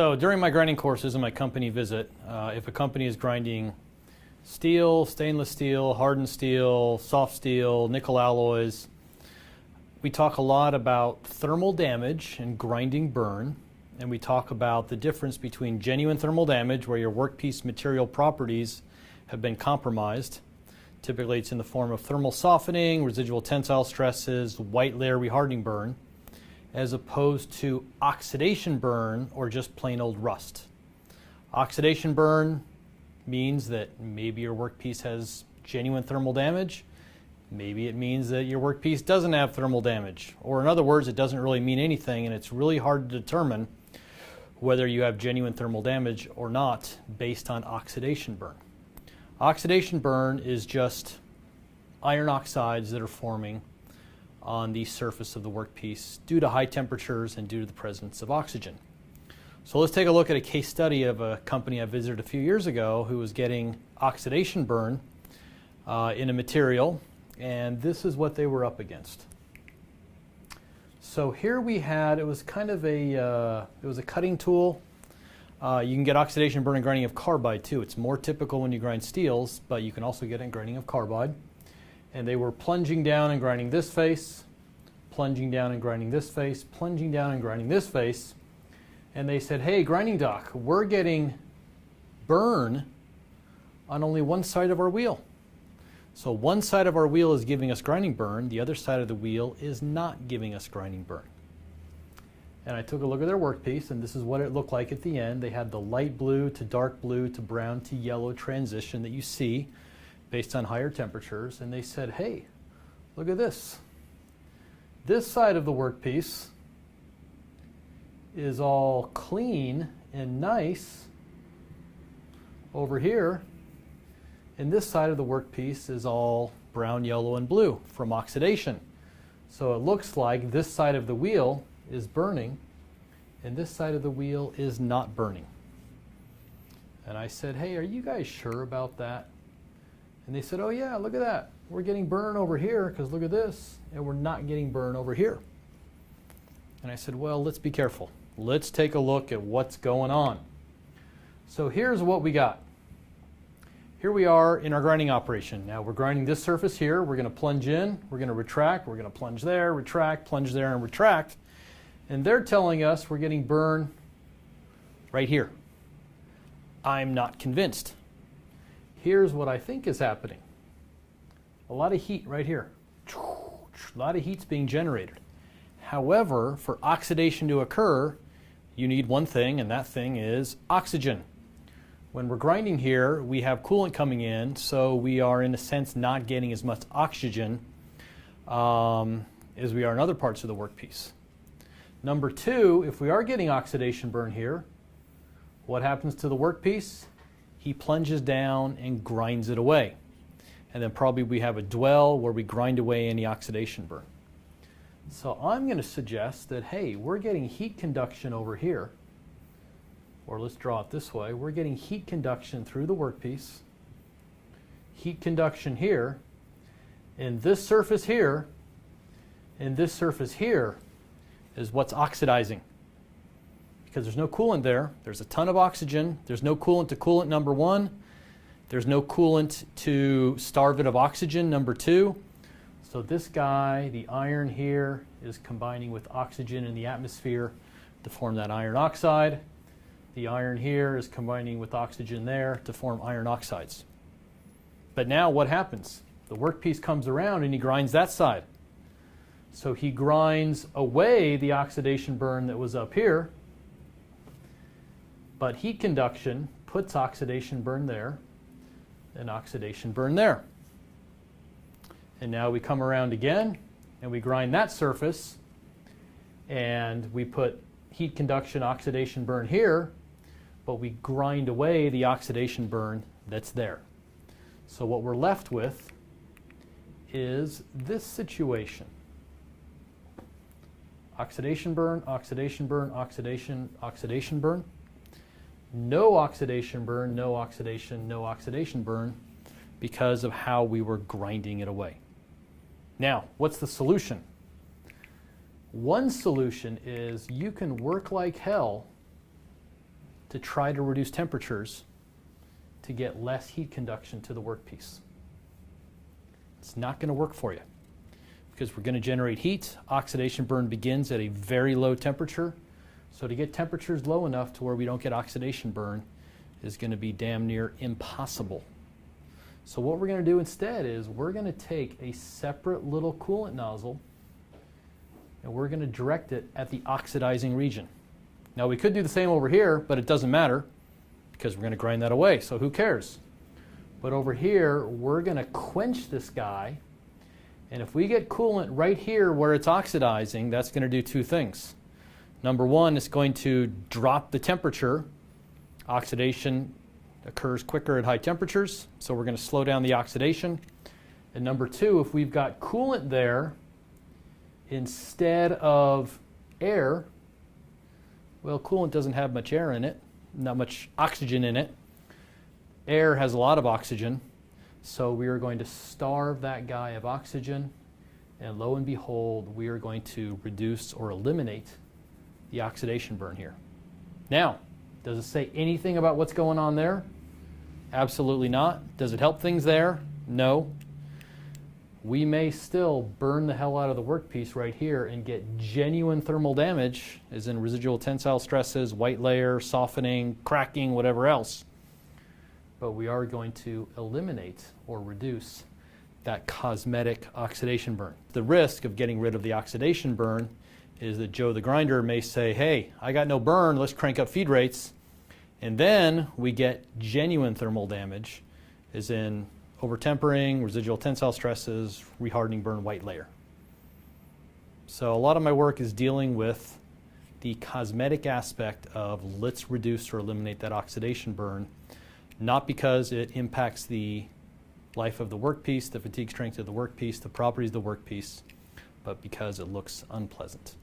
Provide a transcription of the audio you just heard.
So during my grinding courses and my company visit, if a company is grinding steel, stainless steel, hardened steel, soft steel, nickel alloys, we talk a lot about thermal damage and grinding burn, and we talk about the difference between genuine thermal damage, where your workpiece material properties have been compromised. Typically it's in the form of thermal softening, residual tensile stresses, white layer rehardening burn, as opposed to oxidation burn or just plain old rust. Oxidation burn means that maybe your workpiece has genuine thermal damage. Maybe it means that your workpiece doesn't have thermal damage. Or in other words, it doesn't really mean anything, and it's really hard to determine whether you have genuine thermal damage or not based on oxidation burn. Oxidation burn is just iron oxides that are forming on the surface of the workpiece due to high temperatures and due to the presence of oxygen. So let's take a look at a case study of a company I visited a few years ago who was getting oxidation burn in a material, and this is what they were up against. So here we had, it was kind of a cutting tool. You can get oxidation burn in grinding of carbide too. It's more typical when you grind steels, but you can also get it in grinding of carbide. And they were plunging down and grinding this face, plunging down and grinding this face, plunging down and grinding this face. And they said, hey, grinding doc, we're getting burn on only one side of our wheel. So one side of our wheel is giving us grinding burn, the other side of the wheel is not giving us grinding burn. And I took a look at their workpiece, and this is what it looked like at the end. They had the light blue to dark blue to brown to yellow transition that you see based on higher temperatures, and they said, hey, look at this. This side of the workpiece is all clean and nice over here, and this side of the workpiece is all brown, yellow, and blue from oxidation. So it looks like this side of the wheel is burning and this side of the wheel is not burning. And I said, hey, are you guys sure about that? And they said, oh yeah, look at that. We're getting burn over here because look at this, and we're not getting burn over here. And I said, well, let's be careful. Let's take a look at what's going on. So here's what we got. Here we are in our grinding operation. Now we're grinding this surface here. We're going to plunge in, we're going to retract, we're going to plunge there, retract, plunge there, and retract. And they're telling us we're getting burn right here. I'm not convinced. Here's what I think is happening. A lot of heat right here. A lot of heat's being generated. However, for oxidation to occur, you need one thing, and that thing is oxygen. When we're grinding here, we have coolant coming in, so we are in a sense not getting as much oxygen as we are in other parts of the workpiece. Number two, if we are getting oxidation burn here, what happens to the workpiece? He plunges down and grinds it away. And then probably we have a dwell where we grind away any oxidation burn. So I'm going to suggest that, hey, we're getting heat conduction over here. Or let's draw it this way. We're getting heat conduction through the workpiece. Heat conduction here. And this surface here, and this surface here is what's oxidizing. Because there's no coolant there. There's a ton of oxygen. There's no coolant to coolant, number one. There's no coolant to starve it of oxygen, number two. So this guy, the iron here, is combining with oxygen in the atmosphere to form that iron oxide. The iron here is combining with oxygen there to form iron oxides. But now what happens? The workpiece comes around and he grinds that side. So he grinds away the oxidation burn that was up here, but heat conduction puts oxidation burn there and oxidation burn there. And now we come around again and we grind that surface and we put heat conduction, oxidation burn here, but we grind away the oxidation burn that's there. So what we're left with is this situation. Oxidation burn, oxidation burn, oxidation, oxidation burn. No oxidation burn, no oxidation burn because of how we were grinding it away. Now, what's the solution? One solution is you can work like hell to try to reduce temperatures to get less heat conduction to the workpiece. It's not going to work for you because we're going to generate heat. Oxidation burn begins at a very low temperature. So to get temperatures low enough to where we don't get oxidation burn is going to be damn near impossible. So what we're going to do instead is we're going to take a separate little coolant nozzle and we're going to direct it at the oxidizing region. Now we could do the same over here, but it doesn't matter because we're going to grind that away, so who cares? But over here, we're going to quench this guy, and if we get coolant right here where it's oxidizing, that's going to do two things. Number one, it's going to drop the temperature. Oxidation occurs quicker at high temperatures, so we're going to slow down the oxidation. And number two, if we've got coolant there instead of air, well, coolant doesn't have much air in it, not much oxygen in it. Air has a lot of oxygen, so we are going to starve that guy of oxygen, and lo and behold, we are going to reduce or eliminate the oxidation burn here. Now, does it say anything about what's going on there? Absolutely not. Does it help things there? No. We may still burn the hell out of the workpiece right here and get genuine thermal damage, as in residual tensile stresses, white layer, softening, cracking, whatever else. But we are going to eliminate or reduce that cosmetic oxidation burn. The risk of getting rid of the oxidation burn is that Joe the grinder may say, hey, I got no burn, let's crank up feed rates. And then we get genuine thermal damage, as in overtempering, residual tensile stresses, rehardening burn, white layer. So a lot of my work is dealing with the cosmetic aspect of let's reduce or eliminate that oxidation burn, not because it impacts the life of the workpiece, the fatigue strength of the workpiece, the properties of the workpiece, but because it looks unpleasant.